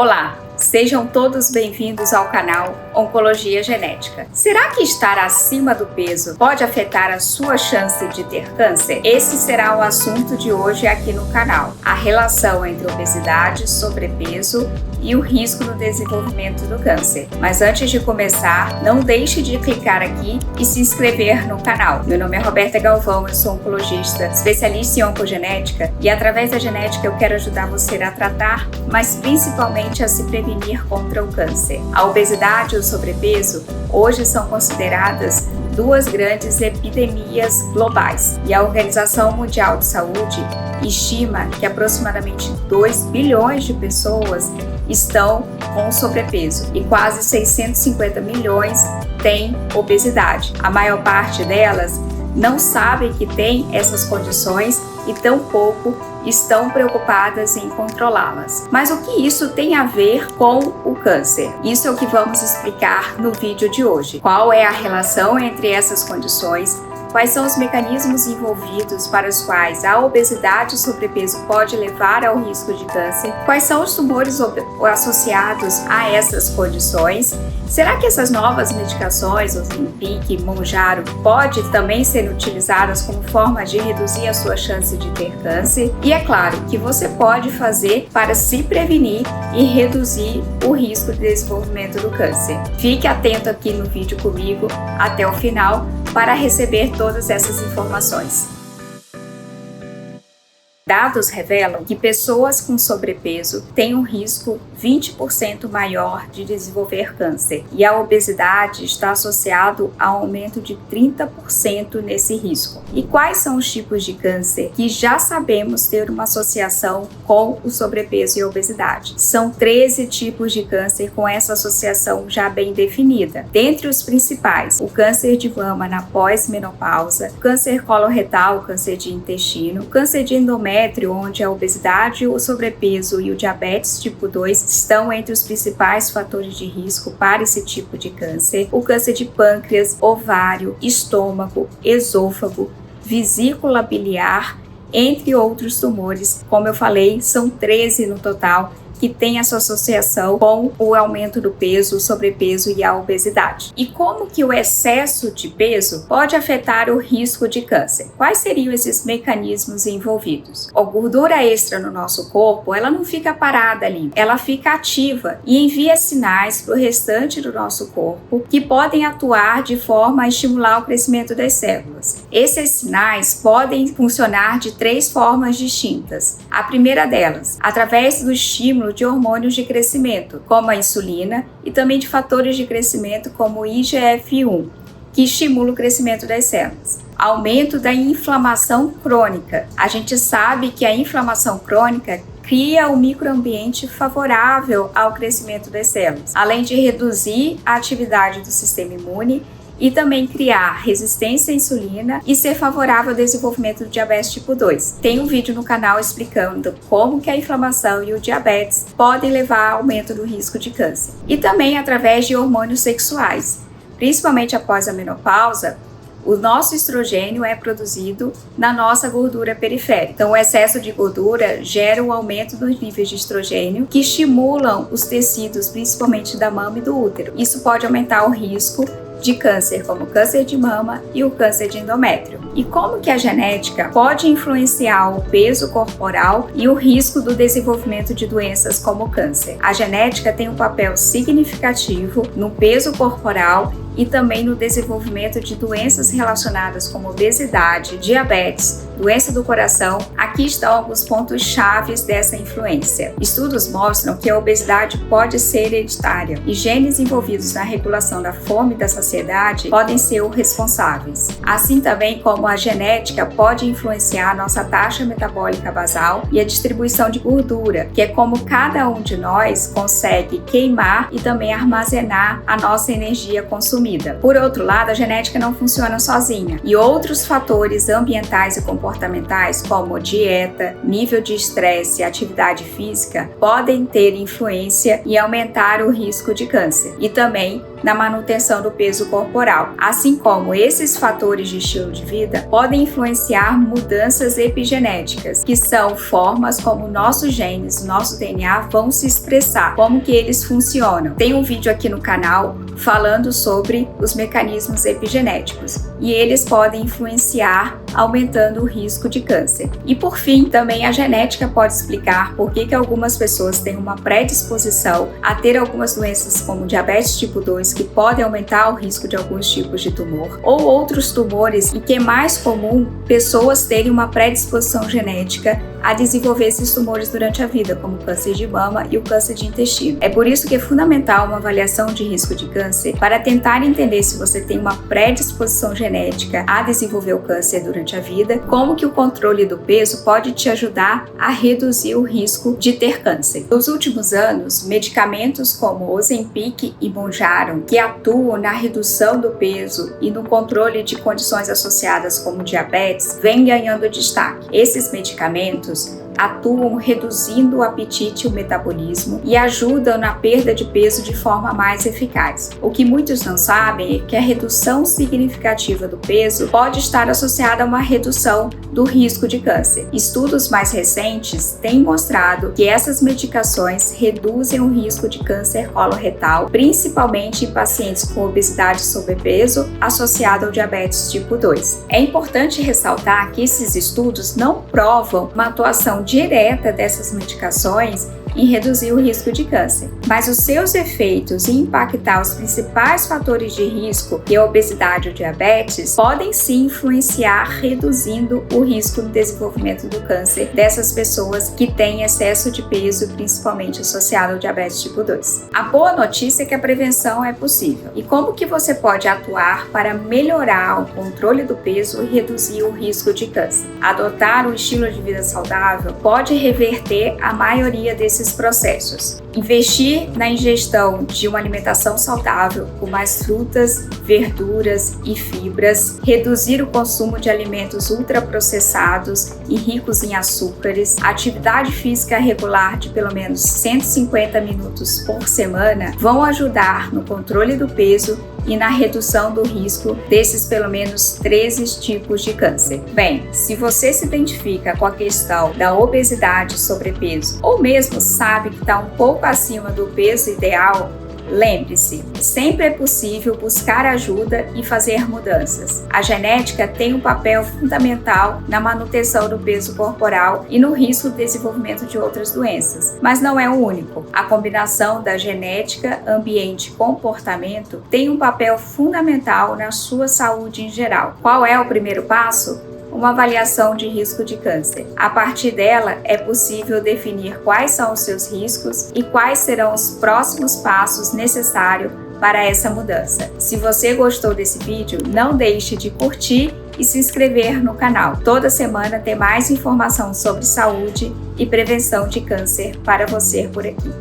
Olá, sejam todos bem-vindos ao canal Oncologia Genética. Será que estar acima do peso pode afetar a sua chance de ter câncer? Esse será o assunto de hoje aqui no canal. A relação entre obesidade, sobrepeso e o risco no desenvolvimento do câncer. Mas antes de começar, não deixe de clicar aqui e se inscrever no canal. Meu nome é Roberta Galvão, eu sou oncologista, especialista em oncogenética e através da genética eu quero ajudar você a tratar, mas principalmente a se prevenir contra o câncer. A obesidade e o sobrepeso hoje são consideradas duas grandes epidemias globais e a Organização Mundial de Saúde estima que aproximadamente 2 bilhões de pessoas estão com sobrepeso e quase 650 milhões têm obesidade. A maior parte delas não sabe que tem essas condições e tampouco estão preocupadas em controlá-las. Mas o que isso tem a ver com o câncer? Isso é o que vamos explicar no vídeo de hoje. Qual é a relação entre essas condições? Quais são os mecanismos envolvidos para os quais a obesidade e o sobrepeso pode levar ao risco de câncer? Quais são os tumores associados a essas condições? Será que essas novas medicações, o Ozempic, Mounjaro, pode também ser utilizadas como forma de reduzir a sua chance de ter câncer? E é claro que você pode fazer para se prevenir e reduzir o risco de desenvolvimento do câncer. Fique atento aqui no vídeo comigo até o final para receber todas essas informações. Dados revelam que pessoas com sobrepeso têm um risco 20% maior de desenvolver câncer e a obesidade está associado a um aumento de 30% nesse risco. E quais são os tipos de câncer que já sabemos ter uma associação com o sobrepeso e a obesidade? São 13 tipos de câncer com essa associação já bem definida. Dentre os principais, o câncer de mama na pós-menopausa, câncer coloretal, câncer de intestino, câncer de endométrio, onde a obesidade, o sobrepeso e o diabetes tipo 2 estão entre os principais fatores de risco para esse tipo de câncer, o câncer de pâncreas, ovário, estômago, esôfago, vesícula biliar, entre outros tumores. Como eu falei, são 13 no total que tem essa associação com o aumento do peso, o sobrepeso e a obesidade. E como que o excesso de peso pode afetar o risco de câncer? Quais seriam esses mecanismos envolvidos? A gordura extra no nosso corpo, ela não fica parada ali, ela fica ativa e envia sinais para o restante do nosso corpo que podem atuar de forma a estimular o crescimento das células. Esses sinais podem funcionar de 3 formas distintas. A primeira delas, através do estímulo de hormônios de crescimento, como a insulina, e também de fatores de crescimento como o IGF-1, que estimula o crescimento das células. Aumento da inflamação crônica. A gente sabe que a inflamação crônica cria um microambiente favorável ao crescimento das células, além de reduzir a atividade do sistema imune e também criar resistência à insulina e ser favorável ao desenvolvimento do diabetes tipo 2. Tem um vídeo no canal explicando como que a inflamação e o diabetes podem levar ao aumento do risco de câncer. E também através de hormônios sexuais. Principalmente após a menopausa, o nosso estrogênio é produzido na nossa gordura periférica. Então, o excesso de gordura gera um aumento dos níveis de estrogênio que estimulam os tecidos, principalmente da mama e do útero. Isso pode aumentar o risco de câncer, como o câncer de mama e o câncer de endométrio. E como que a genética pode influenciar o peso corporal e o risco do desenvolvimento de doenças como o câncer? A genética tem um papel significativo no peso corporal e também no desenvolvimento de doenças relacionadas como obesidade, diabetes, doença do coração. Aqui estão alguns pontos chaves dessa influência. Estudos mostram que a obesidade pode ser hereditária e genes envolvidos na regulação da fome e da saciedade podem ser os responsáveis. Assim também como a genética pode influenciar a nossa taxa metabólica basal e a distribuição de gordura, que é como cada um de nós consegue queimar e também armazenar a nossa energia consumida. Por outro lado, a genética não funciona sozinha e outros fatores ambientais e comportamentais comportamentais, como dieta, nível de estresse e atividade física, podem ter influência em aumentar o risco de câncer e também na manutenção do peso corporal, assim como esses fatores de estilo de vida podem influenciar mudanças epigenéticas, que são formas como nossos genes, nosso DNA vão se expressar, como que eles funcionam. Tem um vídeo aqui no canal falando sobre os mecanismos epigenéticos e eles podem influenciar aumentando o risco de câncer. E por fim, também a genética pode explicar por que algumas pessoas têm uma predisposição a ter algumas doenças como diabetes tipo 2, que podem aumentar o risco de alguns tipos de tumor, ou outros tumores, e que é mais comum pessoas terem uma predisposição genética a desenvolver esses tumores durante a vida, como o câncer de mama e o câncer de intestino. É por isso que é fundamental uma avaliação de risco de câncer para tentar entender se você tem uma predisposição genética a desenvolver o câncer durante a vida, como que o controle do peso pode te ajudar a reduzir o risco de ter câncer. Nos últimos anos, medicamentos como Ozempic e Mounjaro, que atuam na redução do peso e no controle de condições associadas como diabetes, vêm ganhando destaque. Esses medicamentos atuam reduzindo o apetite e o metabolismo e ajudam na perda de peso de forma mais eficaz. O que muitos não sabem é que a redução significativa do peso pode estar associada a uma redução do risco de câncer. Estudos mais recentes têm mostrado que essas medicações reduzem o risco de câncer coloretal, principalmente em pacientes com obesidade e sobrepeso associado ao diabetes tipo 2. É importante ressaltar que esses estudos não provam uma atuação direta dessas medicações em reduzir o risco de câncer, mas os seus efeitos em impactar os principais fatores de risco, que é a obesidade e o diabetes, podem sim influenciar reduzindo o risco no desenvolvimento do câncer dessas pessoas que têm excesso de peso, principalmente associado ao diabetes tipo 2. A boa notícia é que a prevenção é possível. E como que você pode atuar para melhorar o controle do peso e reduzir o risco de câncer? Adotar um estilo de vida saudável pode reverter a maioria desses processos. Investir na ingestão de uma alimentação saudável, com mais frutas, verduras e fibras, reduzir o consumo de alimentos ultraprocessados e ricos em açúcares, atividade física regular de pelo menos 150 minutos por semana vão ajudar no controle do peso e na redução do risco desses pelo menos 13 tipos de câncer. Bem, se você se identifica com a questão da obesidade e sobrepeso, ou mesmo sabe que está um pouco acima do peso ideal, lembre-se, sempre é possível buscar ajuda e fazer mudanças. A genética tem um papel fundamental na manutenção do peso corporal e no risco de desenvolvimento de outras doenças, mas não é o único. A combinação da genética, ambiente e comportamento tem um papel fundamental na sua saúde em geral. Qual é o primeiro passo? Uma avaliação de risco de câncer. A partir dela, é possível definir quais são os seus riscos e quais serão os próximos passos necessários para essa mudança. Se você gostou desse vídeo, não deixe de curtir e se inscrever no canal. Toda semana tem mais informação sobre saúde e prevenção de câncer para você por aqui.